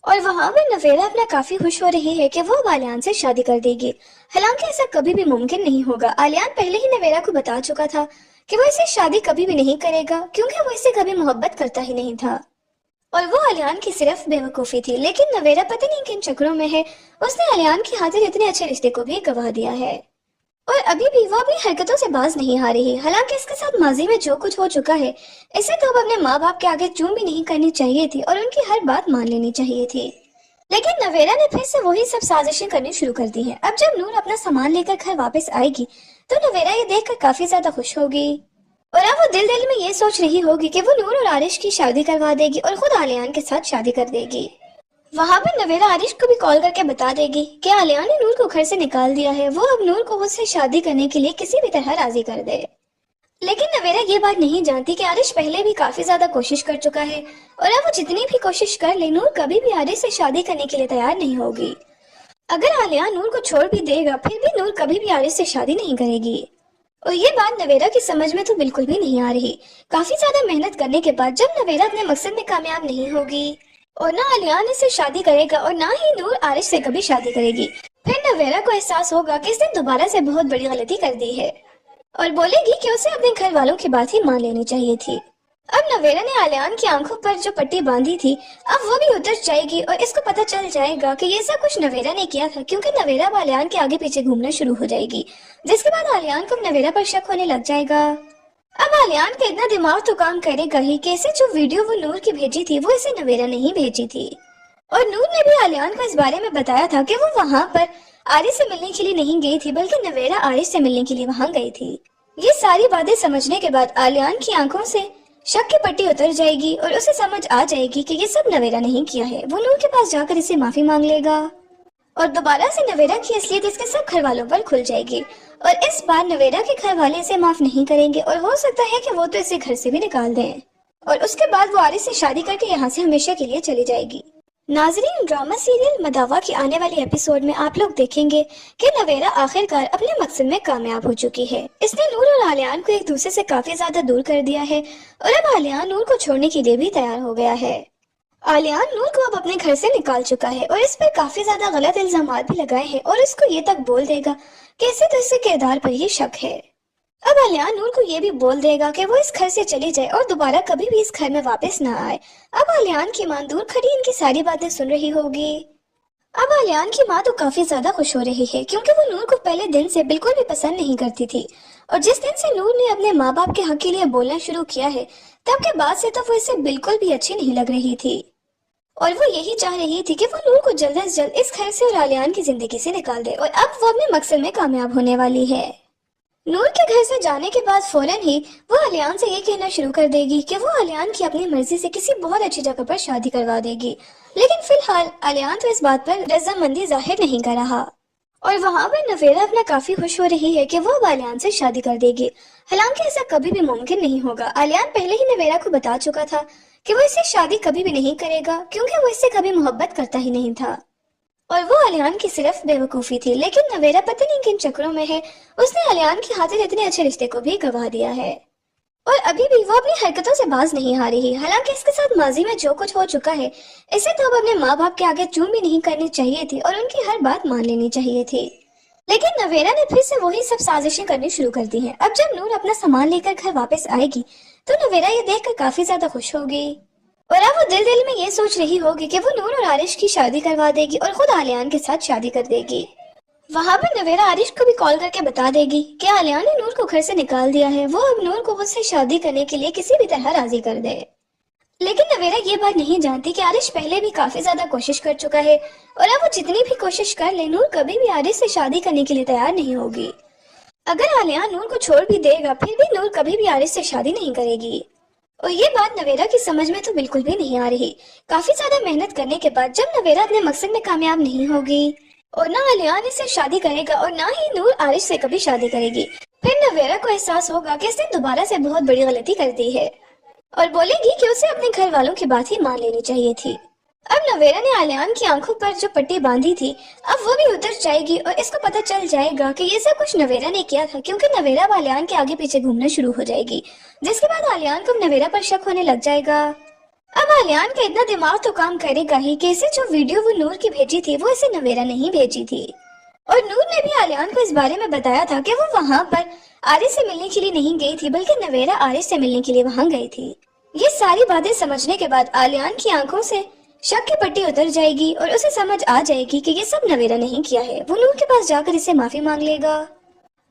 और वहाँ पर नवेरा अपना काफी खुश हो रही है कि वो अब आलियान से शादी कर देगी। हालांकि ऐसा कभी भी मुमकिन नहीं होगा। आलियान पहले ही नवेरा को बता चुका था कि वो इसे शादी कभी भी नहीं करेगा क्योंकि वो इससे कभी मोहब्बत करता ही नहीं था, और वो आलियान की सिर्फ बेवकूफी थी। लेकिन नवेरा पता नहीं किन चक्रों में है, उसने आलियान की खातिर इतने अच्छे रिश्ते को भी गवा दिया है, और अभी भी वो अपनी हरकतों से बाज नहीं आ रही। हालांकि इसके साथ माजी में जो कुछ हो चुका है इसे तो अब अपने माँ बाप के आगे चूम भी नहीं करनी चाहिए थी और उनकी हर बात मान लेनी चाहिए थी। लेकिन नवेरा ने फिर से वही सब साजिशें करनी शुरू कर दी है। अब जब नूर अपना सामान लेकर घर वापस आएगी तो नवेरा ये देखकर काफी ज्यादा खुश होगी, और अब वो दिल में ये सोच रही होगी कि वो नूर और आरिश की शादी करवा देगी और खुद आलियान के साथ शादी कर देगी। वहाँ पर नवेरा आरिश को भी कॉल करके बता देगी कि आलियान ने नूर को घर से निकाल दिया है, वो अब नूर को उससे शादी करने के लिए किसी भी तरह राजी कर दे। लेकिन नवेरा ये बात नहीं जानती कि आरिश पहले भी काफी ज्यादा कोशिश कर चुका है, और अब वो जितनी भी कोशिश कर ले नूर कभी भी आरिश से शादी करने के लिए तैयार नहीं होगी। अगर आलियान नूर को छोड़ भी देगा फिर भी नूर कभी भी आरिश से शादी नहीं करेगी, और ये बात नवेरा की समझ में तो बिल्कुल भी नहीं आ रही। काफी ज्यादा मेहनत करने के बाद जब नवेरा अपने मकसद में कामयाब नहीं होगी और ना आलियान इससे शादी करेगा और ना ही नूर आरिश से कभी शादी करेगी, फिर नवेरा को एहसास होगा कि इसने दोबारा से बहुत बड़ी गलती कर दी है, और बोलेगी कि उसे अपने घर वालों की बात ही मान लेनी चाहिए थी। अब नवेरा ने आलियान की आंखों पर जो पट्टी बांधी थी अब वो भी उतर जाएगी, और इसको पता चल जाएगा कि ये सब कुछ नवेरा ने किया था, क्योंकि नवेरा अब आलियान के आगे पीछे घूमना शुरू हो जाएगी, जिसके बाद आलियान को नवेरा पर शक होने लग जाएगा। अब आलियान का इतना दिमाग तो काम करेगा ही कि इसे जो वीडियो वो नूर की भेजी थी वो इसे नवेरा नहीं भेजी थी, और नूर ने भी आलियान को इस बारे में बताया था कि वो वहाँ पर आरिश से मिलने के लिए नहीं गई थी, बल्कि नवेरा आरिश से मिलने के लिए वहाँ गई थी। ये सारी बातें समझने के बाद आलियान की आंखों से शक की पट्टी उतर जाएगी और उसे समझ आ जाएगी कि ये सब नवेरा नहीं किया है। वो नूर के पास जाकर इसे माफी मांग लेगा, और दोबारा से नवेरा की असलियत इसके सब घर वालों पर खुल जाएगी, और इस बार नवेरा के घर वाले इसे माफ नहीं करेंगे, और हो सकता है कि वो तो इसे घर से भी निकाल दें, और उसके बाद वो आरिश से शादी करके यहाँ से हमेशा के लिए चली जाएगी। नाजरीन, ड्रामा सीरियल मदावा की आने वाले एपिसोड में आप लोग देखेंगे कि नवेरा आखिरकार अपने मकसद में कामयाब हो चुकी है। इसने नूर और आलियान को एक दूसरे से काफी ज्यादा दूर कर दिया है, और अब आलियान नूर को छोड़ने के लिए भी तैयार हो गया है। आलियान नूर को अब अपने घर से निकाल चुका है, और इस पर काफी ज्यादा गलत इल्जाम भी लगाए हैं, और इसको ये तक बोल देगा कि इसे तो इसके किरदार पर ही शक है। अब आलियान नूर को ये भी बोल देगा कि वो इस घर से चली जाए और दोबारा कभी भी इस घर में वापस ना आए। अब आलियान की मां दूर खड़ी इनकी सारी बातें सुन रही होगी। अब आलियान की मां तो काफी ज्यादा खुश हो रही है क्योंकि वो नूर को पहले दिन से बिल्कुल भी पसंद नहीं करती थी, और जिस दिन से नूर ने अपने माँ बाप के हक के लिए बोलना शुरू किया है तब के बाद से तो वो इसे बिल्कुल भी अच्छी नहीं लग रही थी, और वो यही चाह रही थी कि वो नूर को जल्द से जल्द इस घर से और आलियान की जिंदगी से निकाल दे, और अब वो अपने मकसद में कामयाब होने वाली है। नूर के घर से जाने के बाद फौरन ही वो आलियान से ये कहना शुरू कर देगी कि वो आलियान की अपनी मर्जी से किसी बहुत अच्छी जगह पर शादी करवा देगी, लेकिन फिलहाल आलियान तो इस बात पर रजामंदी जाहिर नहीं कर रहा, और वहाँ पर नवेरा अपना काफी खुश हो रही है कि वो अब आलियान से शादी कर देगी। हालांकि ऐसा कभी भी मुमकिन नहीं होगा। आलियान पहले ही नवेरा को बता चुका था कि वो इससे शादी कभी भी नहीं करेगा क्योंकि वो इससे कभी मोहब्बत करता ही नहीं था, और वो आलियान की सिर्फ बेवकूफी थी। लेकिन नवेरा पता नहीं किन चक्रों में है, उसने आलियान की खातिर इतने अच्छे रिश्ते को भी गवा दिया है, और अभी भी वो अपनी हरकतों से बाज नहीं आ रही। हालांकि इसके साथ माजी में जो कुछ हो चुका है इसे तो अब अपने माँ बाप के आगे चूम भी नहीं करनी चाहिए थी, और उनकी हर बात मान लेनी चाहिए थी। लेकिन नवेरा ने फिर से वही सब साजिशें करनी शुरू कर दी हैं। अब जब नूर अपना सामान लेकर घर वापस आएगी तो नवेरा ये देखकर काफी ज्यादा खुश होगी, और अब वो दिल में ये सोच रही होगी कि वो नूर और आरिश की शादी करवा देगी और खुद आलियान के साथ शादी कर देगी। वहाँ पर नवेरा आरिश को भी कॉल करके बता देगी कि आलियान ने नूर को घर से निकाल दिया है, वो अब नूर को उससे शादी करने के लिए किसी भी तरह राजी कर दे। लेकिन नवेरा ये बात नहीं जानती कि आरिश पहले भी काफी ज्यादा कोशिश कर चुका है और अब वो जितनी भी कोशिश कर ले, नूर कभी भी आरिश से शादी करने के लिए तैयार नहीं होगी। अगर आलियान नूर को छोड़ भी देगा, फिर भी नूर कभी भी आरिश से शादी नहीं करेगी। और ये बात नवेरा की समझ में तो बिल्कुल भी नहीं आ रही। काफी ज्यादा मेहनत करने के बाद जब नवेरा अपने मकसद में कामयाब नहीं होगी और ना आलियान इससे शादी करेगा और ना ही नूर आरिश से कभी शादी करेगी, फिर नवेरा को एहसास होगा कि इसने दोबारा से बहुत बड़ी गलती कर दी है और बोलेगी कि उसे अपने घर वालों की बात ही मान लेनी चाहिए थी। अब नवेरा ने आलियान की आंखों पर जो पट्टी बांधी थी, अब वो भी उतर जाएगी और इसको पता चल जाएगा कि ये सब कुछ नवेरा ने किया था, क्योंकि नवेरा अब आलियान के आगे पीछे घूमना शुरू हो जाएगी, जिसके बाद आलियान को नवेरा पर शक होने लग जाएगा। अब आलियान का इतना दिमाग तो काम करेगा ही कि इसे जो वीडियो वो नूर की भेजी थी वो इसे नवेरा नहीं भेजी थी, और नूर ने भी आलियान को इस बारे में बताया था कि वो वहाँ पर आरिश से मिलने के लिए नहीं गई थी, बल्कि नवेरा आरिश से मिलने के लिए वहाँ गई थी। ये सारी बातें समझने के बाद आलियान की आंखों से शक की पट्टी उतर जाएगी और उसे समझ आ जाएगी कि ये सब नवेरा नहीं किया है। वो नूर के पास जाकर इसे माफी मांग लेगा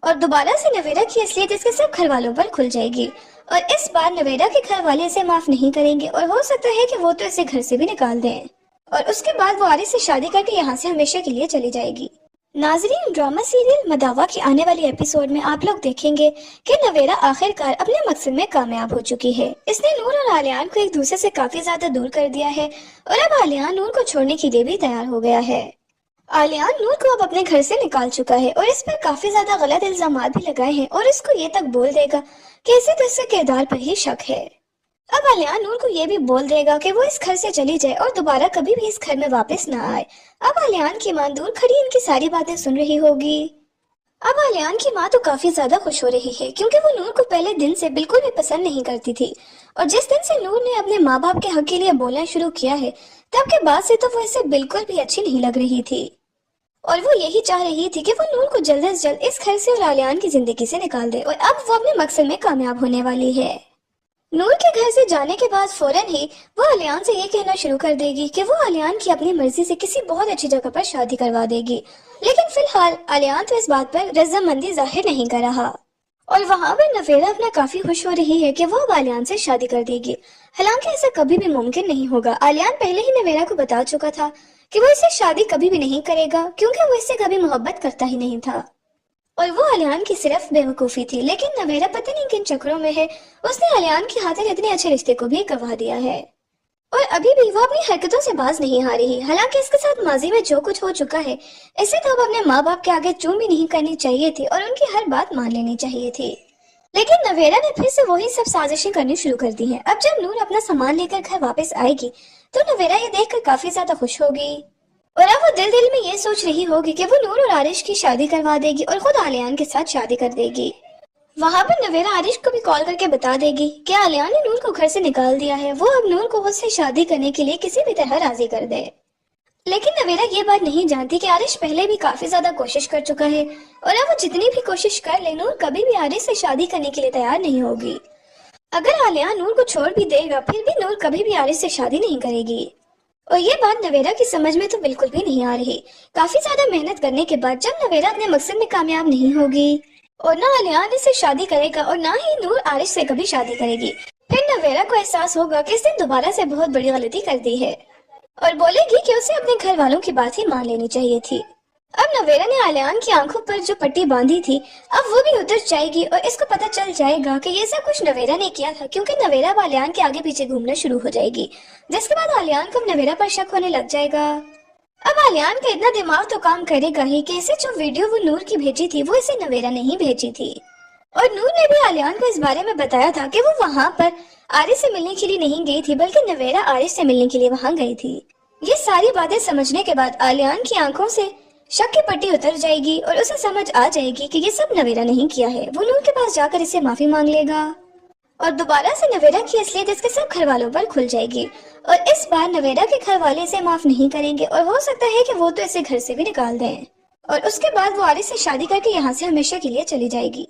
और दोबारा से नवेरा की असलियत इसके सब घर वालों पर खुल जाएगी, और इस बार नवेरा के घर वाले इसे माफ नहीं करेंगे और हो सकता है कि वो तो इसे घर से भी निकाल दें और उसके बाद वो आरिश से शादी करके यहाँ से हमेशा के लिए चली जाएगी। नाजरीन, ड्रामा सीरियल मदावा की आने वाली एपिसोड में आप लोग देखेंगे कि नवेरा आखिरकार अपने मकसद में कामयाब हो चुकी है। इसने नूर और आलियान को एक दूसरे से काफी ज्यादा दूर कर दिया है और अब आलियान नूर को छोड़ने के लिए भी तैयार हो गया है। आलियान नूर को अब अपने घर से निकाल चुका है और इस पर काफी ज्यादा गलत इल्जामात भी लगाए हैं और इसको ये तक बोल देगा कि इसे तो इसके किरदार पर ही शक है। अब आलियान नूर को ये भी बोल देगा कि वो इस घर से चली जाए और दोबारा कभी भी इस घर में वापस ना आए। अब आलियान की मां दूर खड़ी इनकी सारी बातें सुन रही होगी। अब आलियान की मां तो काफी ज्यादा खुश हो रही है, क्योंकि वो नूर को पहले दिन से बिल्कुल भी पसंद नहीं करती थी, और जिस दिन से नूर ने अपने माँ बाप के हक के लिए बोलना शुरू किया है, तब के बाद से तो वो इसे बिल्कुल भी अच्छी नहीं लग रही थी और वो यही चाह रही थी कि वो नूर को जल्द से जल्द इस घर से और आलियान की जिंदगी से निकाल दे, और अब वो अपने मकसद में कामयाब होने वाली है। नूर के घर से जाने के बाद फौरन ही वो आलियान से ये कहना शुरू कर देगी कि वो आलियान की अपनी मर्जी से किसी बहुत अच्छी जगह पर शादी करवा देगी, लेकिन फिलहाल आलियान तो इस बात पर रजामंदी जाहिर नहीं कर रहा और वहाँ पर नवेरा अपना काफी खुश हो रही है कि वो अब आलियान से शादी कर देगी। हालांकि ऐसा कभी भी मुमकिन नहीं होगा। आलियान पहले ही नवेरा को बता चुका था कि वो इससे शादी कभी भी नहीं करेगा, क्योंकि वो इससे कभी मोहब्बत करता ही नहीं था और वो आलियान की सिर्फ बेवकूफी थी। लेकिन नवेरा पता नहीं किन चक्रों में है, उसने आलियान की खातिर इतने अच्छे रिश्ते को भी गवा दिया है और अभी भी वो अपनी हरकतों से बाज नहीं आ रही। हालांकि इसके साथ माजी में जो कुछ हो चुका है, इसे तो अब अपने माँ बाप के आगे चूं भी नहीं करनी चाहिए थी और उनकी हर बात मान लेनी चाहिए थी। लेकिन नवेरा ने फिर से वही सब साजिशें करनी शुरू कर दी हैं। अब जब नूर अपना सामान लेकर घर वापस आएगी तो नवेरा ये देखकर काफी ज्यादा खुश होगी और अब वो दिल दिल में ये सोच रही होगी कि वो नूर और आरिश की शादी करवा देगी और खुद आलियान के साथ शादी कर देगी। वहाँ पर नवेरा आरिश को भी कॉल करके बता देगी कि आलियान ने नूर को घर से निकाल दिया है, वो अब नूर को उससे शादी करने के लिए किसी भी तरह राजी कर दे। लेकिन नवेरा ये बात नहीं जानती कि आरिश पहले भी काफी ज्यादा कोशिश कर चुका है और अब वो जितनी भी कोशिश कर ले, नूर कभी भी आरिश से शादी करने के लिए तैयार नहीं होगी। अगर आलियान नूर को छोड़ भी देगा, फिर भी नूर कभी भी आरिश से शादी नहीं करेगी और ये बात नवेरा की समझ में तो बिल्कुल भी नहीं आ रही। काफी ज्यादा मेहनत करने के बाद जब नवेरा अपने मकसद में कामयाब नहीं होगी और ना आलियान इससे शादी करेगा और ना ही नूर आरिश से कभी शादी करेगी, फिर नवेरा को एहसास होगा कि इसने दोबारा से बहुत बड़ी गलती कर दी है और बोलेगी कि उसे अपने घर वालों की बात ही मान लेनी चाहिए थी। अब नवेरा ने आलियान की आंखों पर जो पट्टी बांधी थी, अब वो भी उतर जाएगी और इसको पता चल जाएगा कि ये सब कुछ नवेरा ने किया था, क्योंकि नवेरा अब आलियान के आगे पीछे घूमना शुरू हो जाएगी, जिसके बाद आलियान को नवेरा पर शक होने लग जाएगा। अब आलियान का इतना दिमाग तो काम करेगा ही कि इसे जो वीडियो वो नूर की भेजी थी वो इसे नवेरा नहीं भेजी थी, और नूर ने भी आलियान को इस बारे में बताया था कि वो वहाँ पर आरिश से मिलने के लिए नहीं गई थी, बल्कि नवेरा आरिश से मिलने के लिए वहाँ गई थी। ये सारी बातें समझने के बाद आलियान की आंखों से शक की पट्टी उतर जाएगी और उसे समझ आ जाएगी कि ये सब नवेरा नहीं किया है। वो नूर के पास जाकर इसे माफी मांग लेगा और दोबारा से नवेरा की असलियत इसके सब घर वालों पर खुल जाएगी और इस बार नवेरा के घर वाले इसे माफ नहीं करेंगे और हो सकता है कि वो तो इसे घर से भी निकाल दें और उसके बाद वो आरिश से शादी करके यहाँ से हमेशा के लिए चली जाएगी।